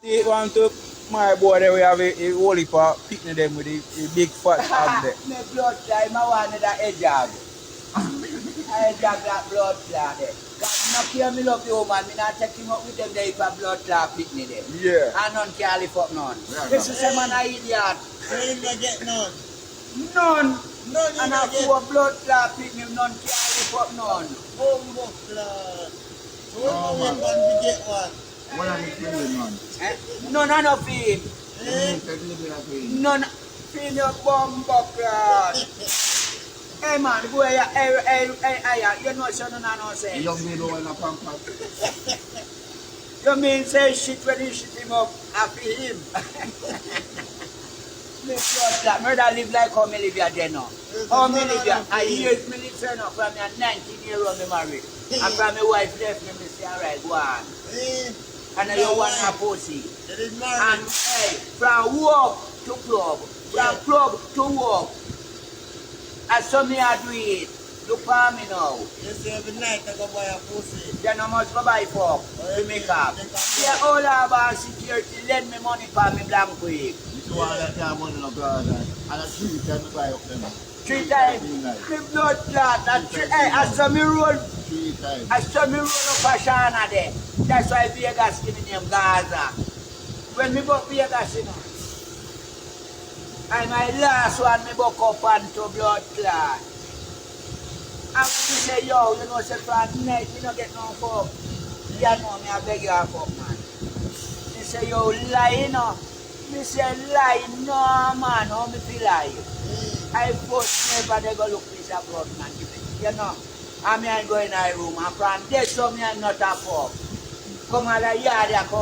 Want to my boy there we have a whole heap of picnic them with a big fat hog there. My blood clot, I want that edge jab. I jab that blood clot there. Cause no care me love the woman, me not take him up with them there if a blood clot picnic there. Yeah. And none can lift up none. Yeah, This is a man a idiot. You ain't gonna get none. None. None you And gonna a get. poor blood clot picnic, none can lift up none. Bumbo clot. So Oh, we man. want to get one. What are you feeling, man? None are no feed. Eh? None feed your bumbo clot. Hey man, go here, hey, you know so none no sense. Young me don't want a pampas. You mean say shit when you shit him up after him? Me blood clot, murder live like how me live here then now. How me live here? I years me live here now, from me 19-year-old me married. And from my wife left me, me say alright, go on. Eh? And now you want a pussy. It is And married. hey, from work to club, from club to work. And so me I do it. Look for me now. You say every night I go buy a pussy. Then I must go buy fuck to make up. Yeah, all about security, lend me money for me blank quick. This one that I want to go and I 3 times buy up them. 3 times, me blood clot, and hey, I saw me roll, 3 times. I saw me roll up a Shana there. That's why Vegas give me name Gaza. When me book Vegas, you know. And my last one, me book up onto blood clot. And me say, yo, you know, say Friday night, you don't get no fuck. You know me, I beg you a fuck, man. Me say, yo, lie, you know. Me say, lie, no, man, how me feel lie. I first never they go look this a blood, man. You know, I mean, I go in a room, and from there, so me, I'm not a fuck. Come out of the yard, I come